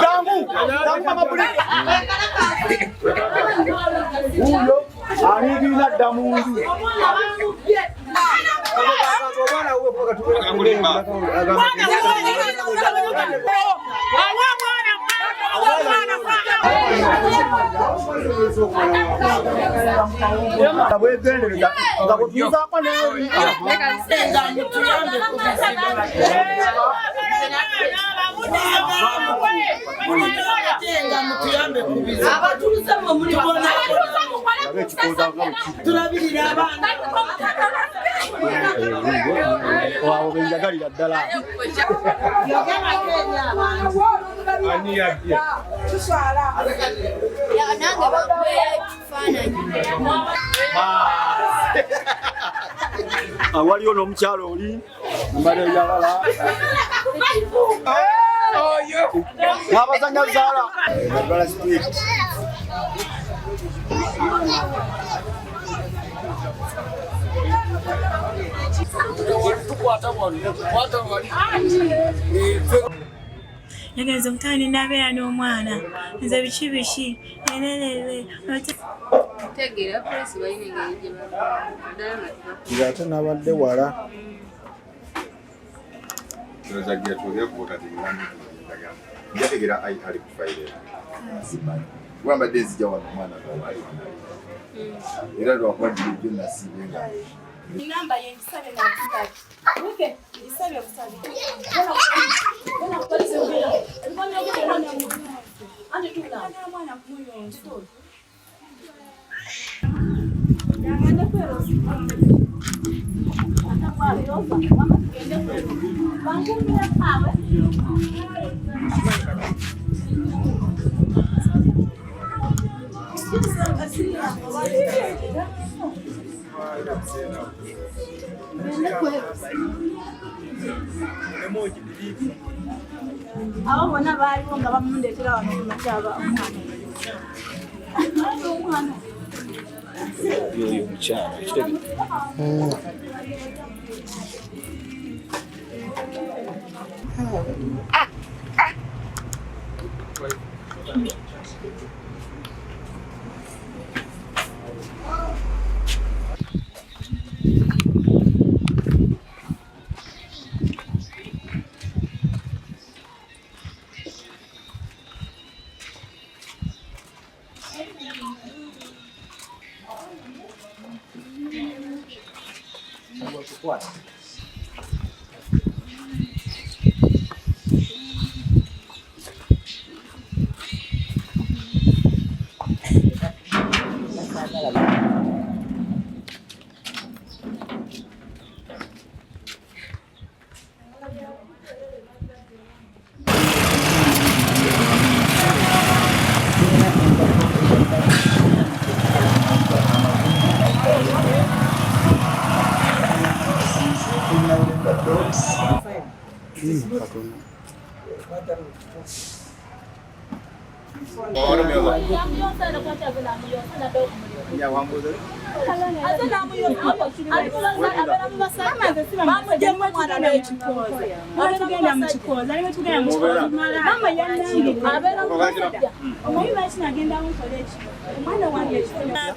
Jangu kama buliki. Huyo alivina damundu. Waliyo n'omukyalo oli mbale yalala wabazanya Zara bala street Yagenze mutani nabeera n'omwana nze bishi elelele tegera press bayinga ije ngate nabadde wala Zagia tuwe kuota tingani yategera ai ali kufaile wamba dezi jawa mwana era ndo akwadi bina sibenga namba yendisabe na mtaki okay ndisabe busabe bona kwalize ubira mbona ngene mwana mwana ande tuna mwana kumuyo ntito yamanda kwero atakwali rosa mama kende kwero bangumira pawe abo bona baliwo nga bamundetera wano kumakyaba omwana yoyo mukyalo kitege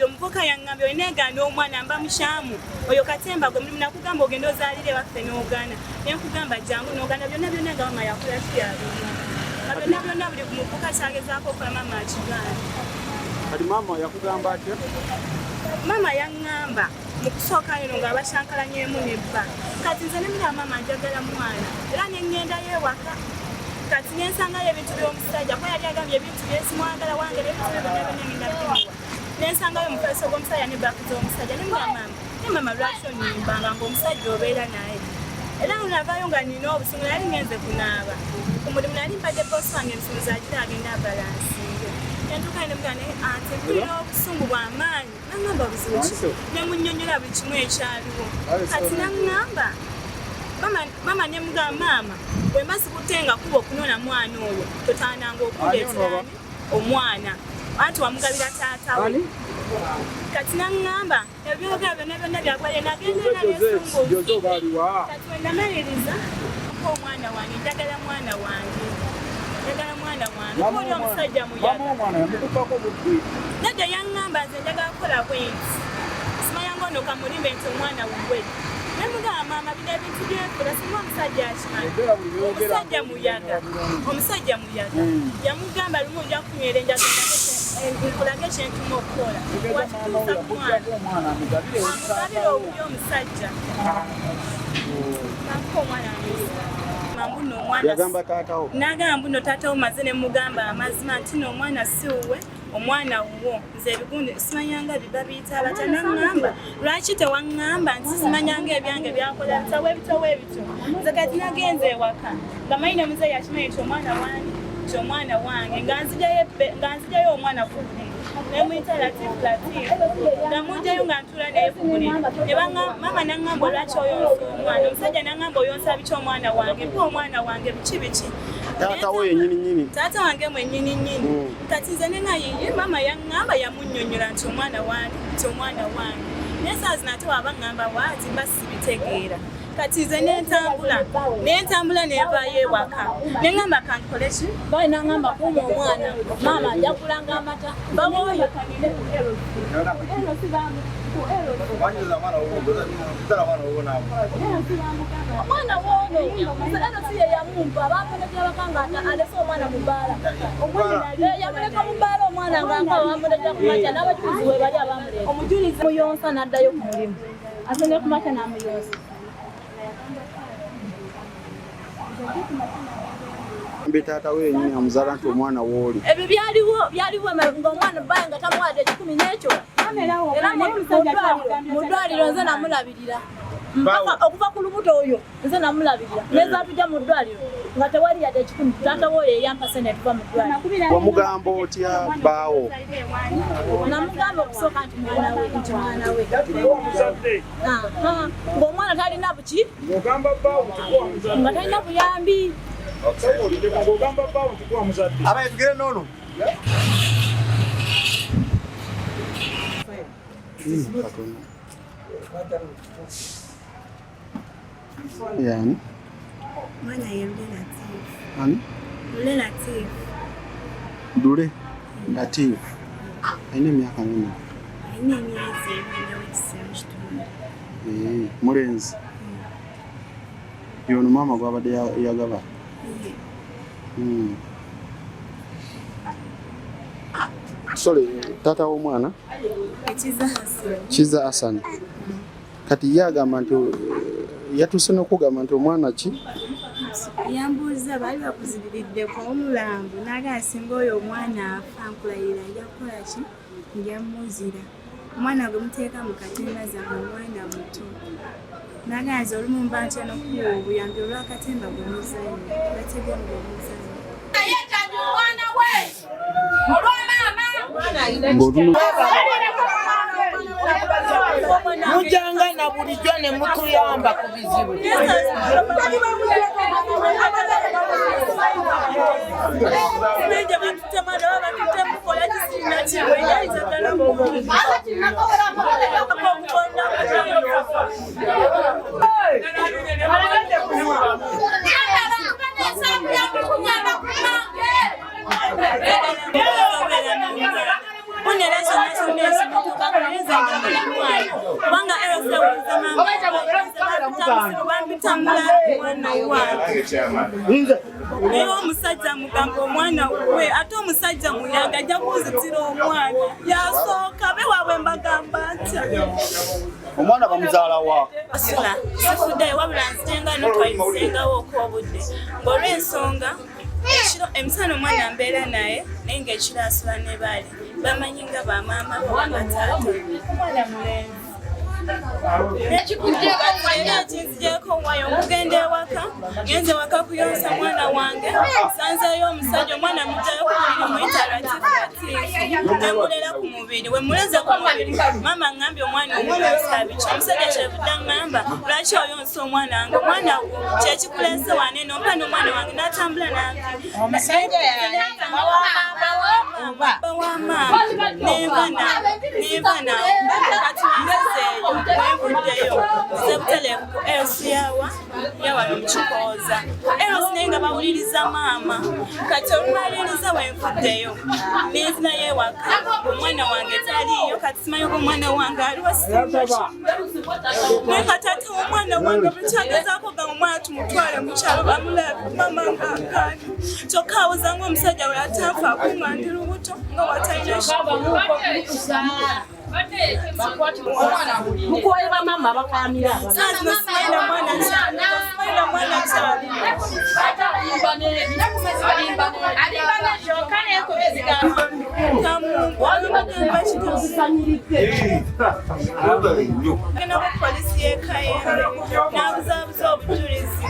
omuvuka yangambye olina eganda omwana mba mushamu oyo katemba gwe mulimu nakugamba ogenda ozaalire waffe n'ogaana naye nkugamba jangu n'ogaana byonna byonna nga mama yakola kibyabina byonna byonna buli ku muvuka kyagezaako okola mama akigaana kati mama yakugamba atya mama yaŋŋamba mu kusooka eno ng'abashankalanyemu nebba kati nze nemira mama njagala mwana era neŋŋendayo ewaka kati nensangayo ebintu by'omusajja kuba yali agambye ebintu byesimwagala wange ebintu bye byonna byonna ngenda bimuwa nensangayo omufaliso gw'omusajja ne baku z'omusajja nemira mama ne mama lwaki onyimbanga ng'omusajja obeera naye era lunavaayo nga nina obusungu nali ngenze kunaaba ku mulimu nali mpadde boosi wange ebisolo zagira agenda abalansinge nentuuka nemugane ate mpulira obusungu bw'amaanyi naŋŋamba buzibu ki nemunnyonnyola buli kimu ekyaliwo kati naŋŋamba mama nemugamba mama bwe mba sikutenga kuba okunona mwana oyo totaananga okundeeterani omwana anti wamugabira taatawe kati naŋŋamba ebyogera byonna byonna byagwalye nagendeera nesungu kati wendamaliriza omwana wange njagala mwana wange mwana oli omusajja muyaga omwana yamukupako budde jjajja yaŋŋamba nze njagala kukola bwenti simanya ngono kamulimbe nti omwana wuwe ne mugamba maama bino ebintu byenfula singa omusajja akimanyi omusajja muyaga yamugamba lumu nja kunywera enjagenda nkulage kyentuma okukola wakituusa ku mwana amugabire obuli omusajja akuka omwana yagamba taatawo n'agamba mbuno taatawo maze ne mugamba amazima nti n'omwana si wuwe omwana wuwo nze ebigundi simanyanga biba biyita batya naŋŋamba lwaki tewaŋŋamba nti simanyanga ebyange byakola bitawe ebito nze kati nagenze ewaka nga mayine muzeeyi akimanyi nti omwana wange nga nzigyayo omwana ku buliri nemuyita latifu nga mujjayo nga ntula naye ku buliri mama naŋŋamba olwaki oyonsa omwana omusajja naŋŋamba oyonsa biki omwana wange mpa omwana wange biki taatawo yennyini taata wange mwennyini kati nze nenayiye mama yaŋŋamba yamunnyonnyola nti omwana wange naye saa zino ate waba ŋŋamba waati mba sibitegeera kati nze nentambula nenvaayo ewaka neŋŋamba kankole ki bawe naŋŋamba kuuma omwana maama ajja kulanga amata bawoyo omwana woono eno si ye yamumpa bamunekera bakanga alese omwana mu bbaala yamuleka mu bbaala omwana ngankaba bamunekera ku makya n'abajulizi we bali abamuleka omujulizi muyonsa n'addayo ku mulimu ate ne ku makya n'amuyonsa mbe taatawo yennyini amuzaala nti omwana wooli ebyo byaliwo ng'omwana bbaye nga tamuwadde 10 n'ekyo era mu ddwaliro nze namulabirira okuva ku lubuto oyo nze namulabirira neza tujja mu ddwaliro nga tewali yadde 10 taatawo oyo eyampase ne tuva mu ddwaliro wamugamba otya bbaawo namugamba okusooka nti mwana we ng'omwana talina buki nga talina buyambi abayitugire noono yani mwana ye Latifu ani Latifu Dule Latif alina emyaka mingi alina emyezi ebiri mulenzi yono maama gwabadde yagaba sorry taata w'omwana Kiza Hassan kati yagamba nti yatuuse n'okugamba nti omwana ki yambuuza baali bakuzibiridde ku omulambo n'agamba singa oyo omwana afa nkulayira nja kukola ki njamuzira omwana gwe muteeka mu katemba zange omwana muto n'agamba nti olumu mba ntya n'okuwa obuyambi olw'akatemba gwe muzanyo bategembe omuzanyo yeetaaga omwana we olw'amaama mujanga na bulijjo ne mutuyamba ku bizibu Eyo omusajja mugamba omwana we ate omusajja muyaga ajja kuzitira omwana yasooka be waabwe mbagamba atya omwana bamuzaala wa asula sifudde wabula nzitenga notwayisengawo okwobudde ng'olw'ensonga ekiro emisana omwana mbeera naye naye ng'ekiro asula ne baali bamanyi nga bamaama bwanga taata omwana mulenzi era kinzigyeko wayo okugenda ewaka genze waka kuyonsa mwana wange sanzeeyo omusajja omwana mugjayo ku mubiri muyita Latifu nemulera ku mubiri we muleze ku mubiri maama ŋŋambye omwana omuyonsa biki omusajja kyevudde ŋŋamba lwaki oyonsa omwana wange omwana kyekikuleese waneeno mpa n'omwana wange n'atambula nange omusajja bawamaama nenva nawe kati nzezeeyo wevuddeyo sebutele ku Eros yawa Mukipoza Eros naye nga bawuliriza maama kati olumaliriza wenvuddeyo nezina yewaka omwana wange taliyo kati simanyi oba omwana wange aliwo simbaki naye kati ate omwana wange bukyagezaako ga omwana tumutwale mukyalo bamulabe mama ngaakaani kyokka awozanga omusajja we atanfaako nga ndi lubuto nga watalina mukuweba mama bakamira polisi y'ekayembe n'abuzaabuza obujulizi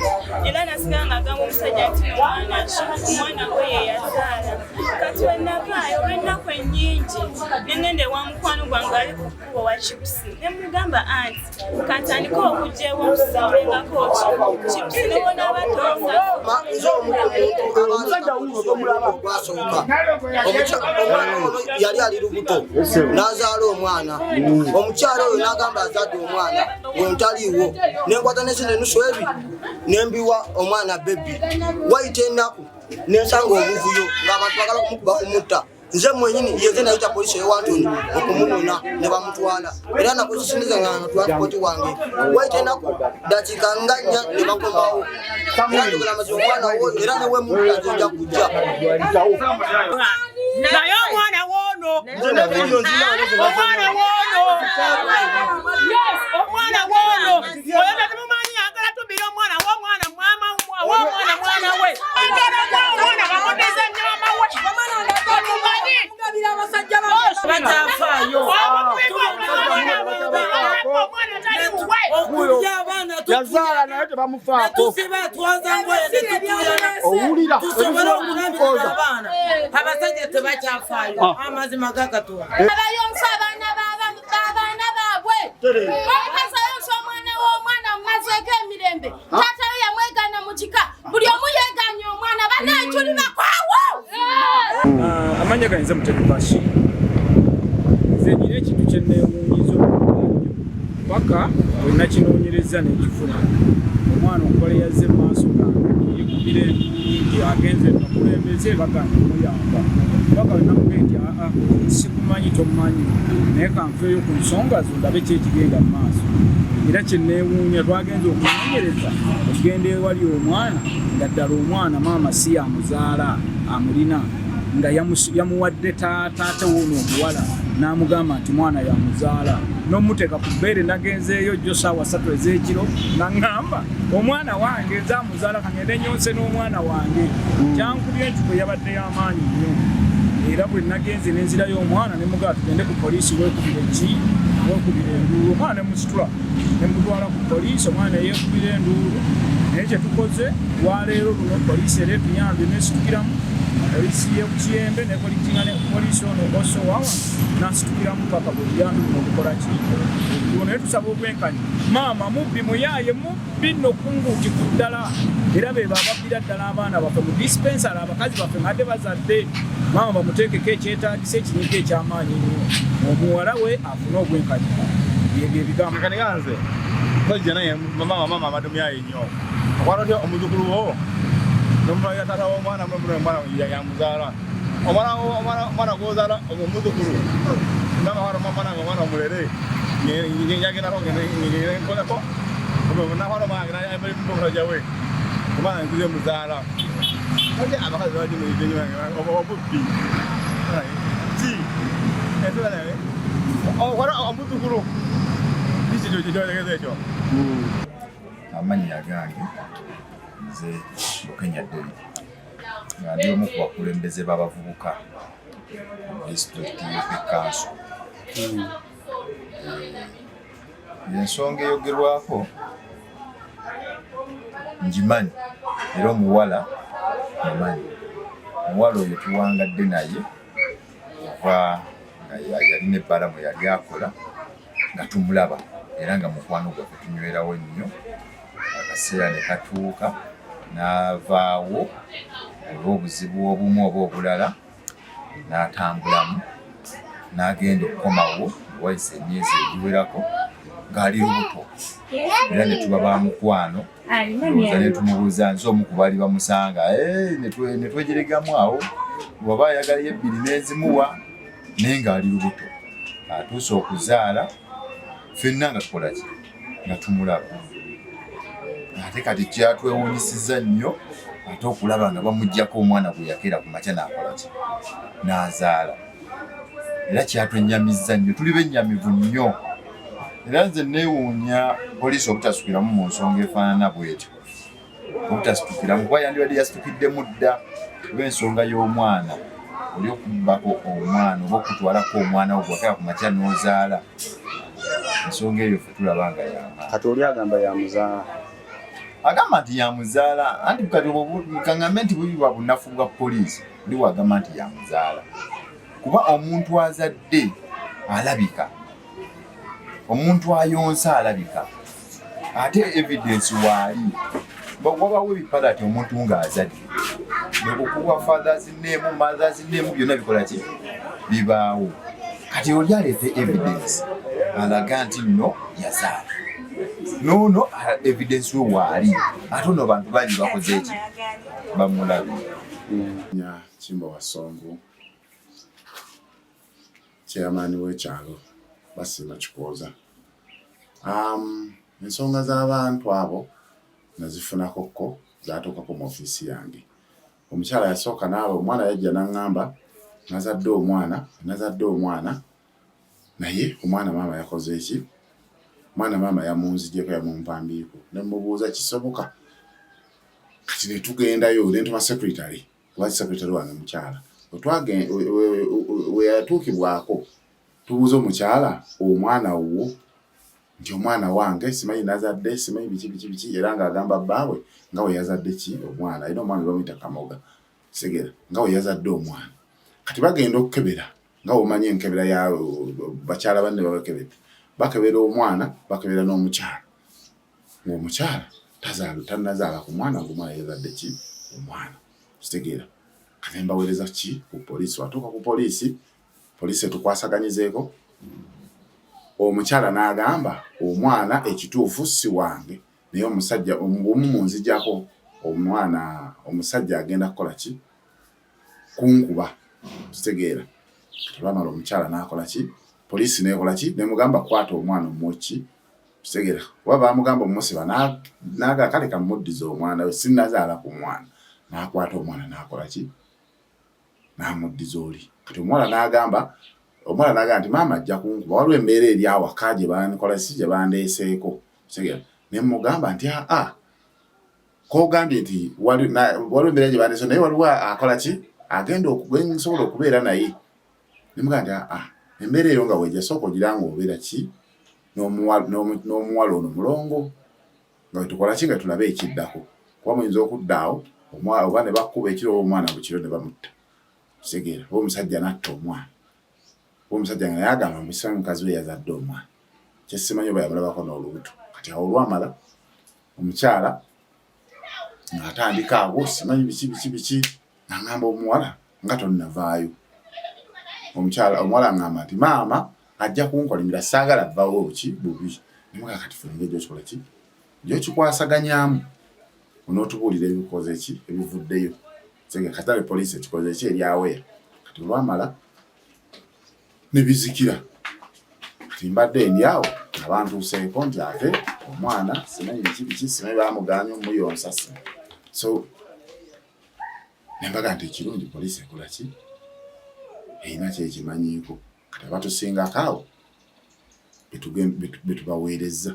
era nasigala ng'agamba omusajja nti omwana we ye yazaala kati wennavaayo olw'ennaku ennyingi nengenda ewa mukwano gwange ali ku kkubo wa chipusi ne mugamba anti kantandika okujja ewamusizawulengako chipusi nebona abatonga yali ali lubuto n'azaala omwana omukyala oyo n'agamba azadde omwana wentaliiwo nenkwata nesene nusu ebi nembiwa omwana bebi wayita ennaku nensanga obuvuyo ng'abantu bagala kumukuba kumutta nze mwenyini yeze nayita polisi ewantoni okumunona ne bamutwala era nakozesiniza nga transport wange wayita ennaku dakiika nga 4 ne bakomawo era njogera amaze omwana wo era newe muntu ajja kujja naye omwana woono oyo temumanyi agala tubira omwana w'omwana mwana we omwana bamudeze nyama we batafaayo yazaala naye tebamufaako netusiba twaza ngoye netutuyana owulira tusobola okulabirira abaana abasajja tebakyafaayo amazima gagatuwa abayonsa abaana baabwe bayonsa omwana w'omwana mumazeeko emirembe taata we yamwegana mu kika buli omu yeeganye omwana banaye tuli bakwawo amanya ganyiza mutetubashi nze nyina ekintu kyenneewuunyiza paka wenakinoonyereza nekifuna omwana omugole yazze mu maaso gange yekubira ennyingi agenze nakulembeze baganda muyamba paka wenamuge nti sikumanyi tomanyi naye kanfeeyo ku nsonga zo ndabe kyekigenda mu maaso era kyenneewuunya twagenza okunoonyereza okugenda ewali omwana nga ddala omwana maama si yamuzaala amulina nga yamuwadde taata woono omuwala n'amugamba nti mwana yamuzaala n'omuteeka ku bbeere nagenzeeyo jjo ssaawa 3 ez'ekiro naŋŋamba omwana wange nzaamuzaala kangende nyonse n'omwana wange kyankubye entuko yabadde y'amaanyi nnyo era bwe nagenze n'enzirayo omwana ne mugamba tugende ku poliisi weekubira enduulu omwana ne musitula ne mutwala ku poliisi omwana yeekubira enduulu naye kye tukoze lwaleero luno poliisi era etuyambye n'esitukiramu polisi y'ekiyembe ne polisi ono osowawa n'asitukiramu paka bwe buyambi buno obukola ki olwo naye tusaba obwenkanya maama mubbi muyaaye mubbi nno kunguuti ku ddala era be bababbira ddala abaana baffe mu dispensary abakazi baffe ng'adde bazadde maama bamuteekeko ekyetaagisa ekinyiga ekyamaanyi nnyo omuwala we afune obwenkanya byebyo ebigambo kaniganze tojja naye maama amadde muyaaye nnyo okwata otya omuzukulu wo nomulaga taata w'omwana mwana yamuzaala omwana gwozaala omuzukulu namwana omulere yagendako nkoleko nakwanaomageraja we omwana nkuze muzaala abakazi obubbi ki omuzukulu kikyotegeza ekyo amannya gange nze Bukenya David nga ndi omu ku bakulembeze b'abavubuka mu disitulikiti y'ekanso ensonga eyogerwako ngimanyi era omuwala amanyi omuwala oyo tuwangadde naye okuva nga yalina ebbala mwe yali akola nga tumulaba era nga mukwano gwaffe tunywerawo nnyo akaseera ne katuuka n'avaawo olw'obuzibu obumu oba obulala n'atambulamu n'agenda okukomawo wayise emyezi egiwerako ng'ali lubuto era ne tuba ba mukwano ne tumubuuza nze omu ku baali bamusanga ne twegeregamu awo bw'aba ayagala ebbiri n'ezimuwa naye ng'ali lubuto atuuse okuzaala ffenna nga tukola ki nga tumulaba ate kati kyatwewuunyisizza nnyo ate okulaba nga bamuggyako omwana gwe yakera ku makya n'akola ki n'azaala era kyatwennyamizza nnyo tuli bennyamivu nnyo era nze neewuunya poliisi obutasukiramu mu nsonga efaanana bwetyo obutasitukiramu kuba yandibadde yasitukiddemu dda kuba ensonga y'omwana oli okubbako omwana oba okutwalako omwana wo gwakera ku makya n'ozaala ensonga eyo ffe tulaba nga yama kati oli agamba yamuzaala agamba nti yamuzaala anti kati kaŋŋambe nti buliwa bunafu bwa poliisi oli wagamba nti yamuzaala kuba omuntu azadde alabika omuntu ayonsa alabika ate evidence waali wabawo ebipala ti omuntu ng'azadde okukuba fathers name mothers name byonna bikola ki bibaawo kati oli aleete evidence alaga nti nno yazaala noono evidence we waali ate ono bantu bali bakoze eki bamulabi Kimba Wasongo chairman w'ekyalo Basiima Kikooza. Ensonga z'abantu abo nazifunako ko zaatuukako mu ofiisi yange. Omukyala yasooka n'abo omwana yajja n'aŋŋamba nazadde omwana naye omwana maama yakoze eki? Omwana maama yamunzigyeko yamumpambiiko ne mubuuza kisoboka kati ne tugendayo ne ntuma secretary lwaki secretary wange mukyala we yatuukibwako tubuuza omukyala omwana wo nti omwana wange simanyi nazadde simanyi biki era ng'agamba bbaabwe nga we yazadde ki omwana era omwana bamuyita Kamoga Segera nga we yazadde omwana kati bagenda okukebera nga omanyi enkebera ya bakyala banne babakebedde bakebera omwana bakebera n'omukyala ng'omukyala tanazaala ku mwana ng'omwana yazadde ki omwana kitegeera kati mbaweereza ki ku poliisi watuuka ku poliisi etukwasaganyizeeko omukyala n'agamba omwana ekituufu si wange naye omusajja omunzijjako omwana omusajja agenda kukola ki kunkuba kitegeera tebamala omukyala n'akola ki poliisi n'ekola ki nemugamba kwata omwana omuki kitegeera kuba bamugamba omusiba n'agala kale kamuddiza omwana we sinnazaala ku mwana n'akwata omwana n'akola ki n'amuddiza oli kati omwana n'agamba nti maama ajja kunkuba waliwo embeera eri awaka gye bankola si gye bandeeseeko kitegeera ne mugamba nti kogambye nti waliwo embeera gye bandeeseeko naye waliwo akola ki agenda nsobola okubeera naye ne mugamba nti embeera eyo nga wejja sooka ogira nga obeera ki n'omuwala ono mulongo nga wetukola ki nga tulabe ekiddako kuba muyinza okuddaawo oba ne bakkuba ekiro omwana bukiro ne bamutta kitegeera oba omusajja n'atta omwana omusajja nga yagamba musimanyi mukazi we yazadde omwana kyesimanyi oba yamulabako n'olubuto kati awo olwamala omukyala ng'atandika awo simanyi biki n'aŋŋamba omuwala nga tonnavaayo omuwala aŋŋamba nti maama ajja kunkolimira saagala vaawo bubi nemuga kati fulinga gyokikola ki gyokikwasaganyamu onootubuulira ebikoze ki ebivuddeyo katale poliisi ekikoze ki eryaweya kati olwamala nebizikira kati mbadde ndi awo abantuuseeko nti ate omwana simanyi biki simanyi bamuganya omuyonsa so nembaga nti ekirungi poliisi ekola ki erina kyekimanyiiko kati abatusingako awo betubaweerezza